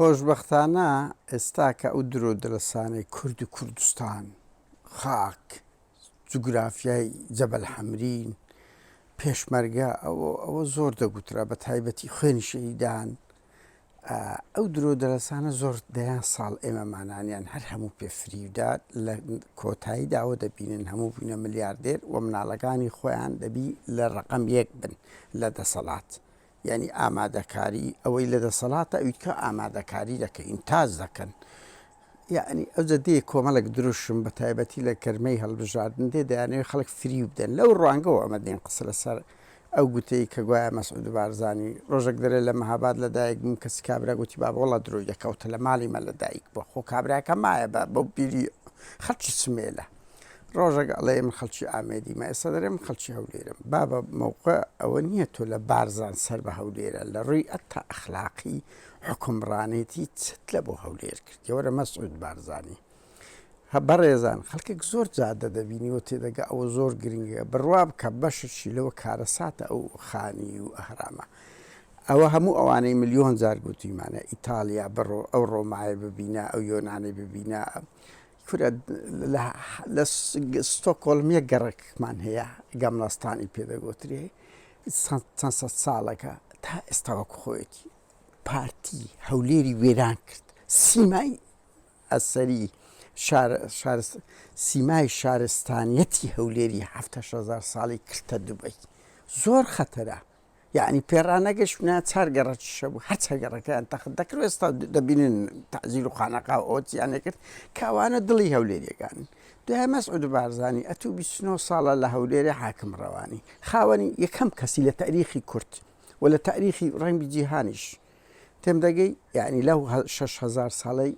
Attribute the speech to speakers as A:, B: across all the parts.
A: خۆشبەختانە ئێستا کە ئەو درۆ دەلەسانەی کورد و کوردستان خاک جوگرافیای جەبەل حەمرین پێشمەرگە ئەوە زۆر دەگوترا بە تایبەتی خوێنی شەهیدان ئەو درۆ دەلەسانە زۆر دەیان ساڵ ئێمەمانانیان هەر هەموو پێفریودا لە کۆتاییداوە دەبینن هەموو بوونە ملیاردێر و مناڵەکانی خۆیان دەبی لە ڕقم یەک بن لە دەسەڵات یعنی ئامادەکاری ئەوەی لە دەسەڵاتە ئەویتکە ئامادەکاری دەکە ئینتاز دەکەن یعنی ئەو جەدێ کۆمەڵک دروشم بە تایبەتی لە کەرمەی هەڵبژاردن دێ دەیانەوێت خەڵک فری بدەن لەو ڕوانگەەوە ئەمە دێن قسە لەسەر ئەو گوتەی کە گوایە مەسعود بارزانی ڕۆژێک دەرێت لە مەهاباد لە دایک بووم کەسی کابرا گوتی بابڵە درۆی دەکەوتە لە ماڵی مە لە دایک بۆ خۆ کابراکە مایە بە بەو بیری خەڵکی سمێلە ڕۆژێک ئەڵێ من خەڵکی ئامێدی مە ئێستا دەرێ من خەڵکی هەولێرم بابە مووقع ئەوە نییە تۆ لە بارزان سەر بە هەولێرە لە ڕووی ئەتا ئەخلاقی حکومڕانێتی چت لە بۆ هەولێر کردی وەرە مەسعود بارزانی بەڕێزان خەڵکێک زۆر جادە دەبینیەوە تێدەگە ئەوە زۆر گرنگە بڕوا بکە بەششی لەوە کارەساتە ئەو خانی و ئەهرامە ئەوە هەموو ئەوانەی ملیۆن جار گوتیمانە ئیتالیا بڕۆ ئەو ڕۆمایە ببینە ئەو یۆنانەی ببینە لە ستۆکۆلمیە گەڕێکمان هەیە گەملەستانی پێدەگوترێ چەند سەد ساڵەکە تا ئێستاوەکو خۆیەتی پارتی هەولێری وێران کرد سیمای ئەسەری سیمای شارستانیەتی هەولێری 7,000 ساڵی کردە دووبەی زۆر خەتەرە یعنی پێڕانەگەشتە چار گەڕەکیشە بوو هەر چەگەڕەکەیان تەخت دەکرێت ئێستا دەبینن تەعزیر و خانەقا ئۆتیانە کرد کاوانە دڵی هەولێریەکان دوای مەسعود بارزانی ئەتوو 29 ساڵە لە هەولێری حاکم ڕەوانی خاوەنی یەکەم کەسی لە تاریخی کورد و لە تاریخی ڕەنگی جیهانیش تێم دەگەی یعنی لەو 6,000 ساڵەی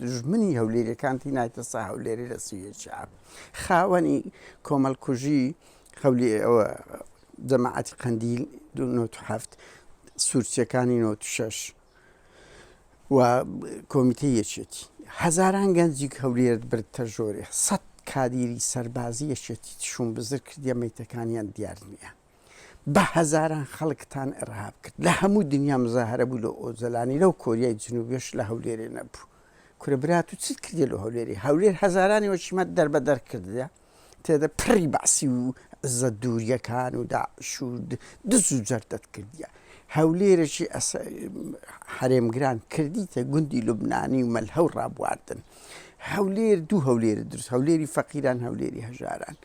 A: دژمنی هەولێریەکانتی نایتە سا هەولێری لە سویە شعب خاوەنی کۆمەڵکوژی ئەوە جەماعەتی قەندیل 1970 سوورچیەکانی 96 و کۆمیتەی یەکێتی هەزاران گەنجی هەولێر بردتە ژۆرێ 100 کادیری سەربازی یەکێتی شوم بزر کردیە مەیتەکانیان دیار نییە بە هەزاران خەڵکتان ئەرهاب کرد لە هەموو دنیا مزاهرە بوو لە ئۆزەلانی لەو کۆریای جنوبیش لە هەولێرێ نەبوو کورە برات و چیت کردێ لە هەولێری هەولێر هەزارانی وەچیمە دەربەدەر کردە تێدە پڕی باسی و زە دووریەکان و داعش و دز و جەردەت کردیە هەولێرەی هەرێمگران کردیتە گوندی لوبنانی و مەلهەو ڕابواردن هەولێر دوو هەولێرە دروست هەولێری فەقیران هەولێری هەژاران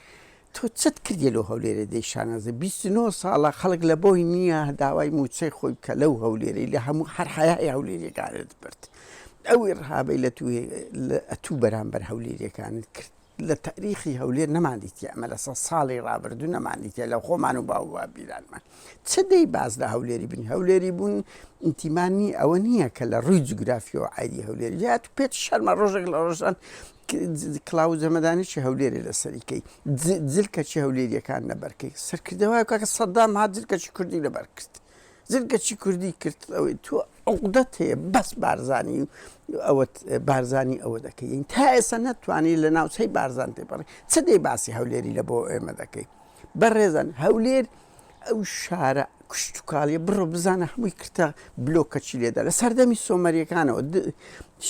A: تۆ چت کردێ لەو هەولێرە دەیشانەزە 29 ساڵە خەڵک لە بۆی نییە داوای موچەی خۆی بکە لەو هەولێرەی لە هەموو هەر حیای هەولێریەکانت برد ئەوی ڕهابەی لە ئەتوو بەرامبەر هەولێریەکانت کرد لە تاریخی هەولێر نەماندیتە ئەمە لە 100 ساڵی ڕابردوو نەماندیتە لە خۆمان و باو بیرانمان چ دەی باز لە هەولێری بن هەولێری بوون ئینتیمانی ئەوە نییە کە لە ڕووی جوگرافیەوە عیدی هەولێری یا تو پێت شەرمە ڕۆژێک لە ڕۆژان کلااو جەمەدانیی هەولێری لە سەریکەی جلکەچی هەولێریەکان نەبەرکەی سەرکردەوەی کاکە سەدام هات جلکەچی کوردی لەبەر کرد زرگەچی کوردی کرد ئەوەی تۆ عقدەت هەیە بەس بارزانی ئەوە بارزانی ئەوە دەکەی تا ئێستا نەتوانی لە ناوچەی بارزان تێپەڕی چ دەی باسی هەولێری لە بۆ ئێمە دەکەی بەڕێزان هەولێر ئەو شارە کوشتتوکاڵیە بڕۆ بزانە هەمووی کردە بلۆکەچی لێدا لە سەردەمی سۆمەریەکانەوە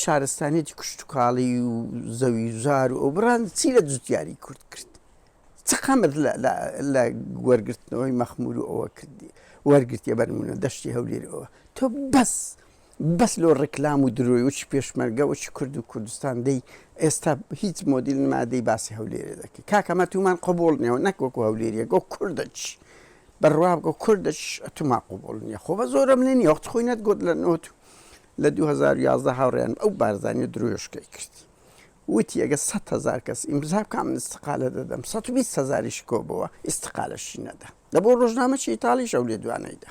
A: شارستانێتی کوشتتوکاڵی و زەوی زار و ئەو بڕان چی لە جوتیاری کورد کرد چ قەمت لە وەرگرتنەوەی مەخمور و ئەوە کردی وەرگرتیە بەرمونە دەشتی هەولێرەوە تۆ بەس لۆ ڕێکلام و درۆی وچی پێشمەرگە وچی کورد و کوردستان دەی ئێستا هیچ مۆدیل نمادەی باسی هەولێرە دەکەی کاکەمە تومان قبول نییە نەکوەکو هەولێریە گۆ کوردەچ بەڕوا بگۆ کوردەچ ئەتوما قبول نییە خۆ بە زۆرم لێ نیە وەخت خۆی نەتگوت لە نۆت لە 2011 هاوڕێیان ئەو بارزانانی درۆشکەی کردی وتی ئەگە 100,000 کەس ئیمزا بکە من ئیستقالە دەدەم 120,000 کۆ بەوە ئیستقالەشی نەدا لە بۆ ڕۆژنامەی ئیتاڵیش ئەو لێ دوانەیدا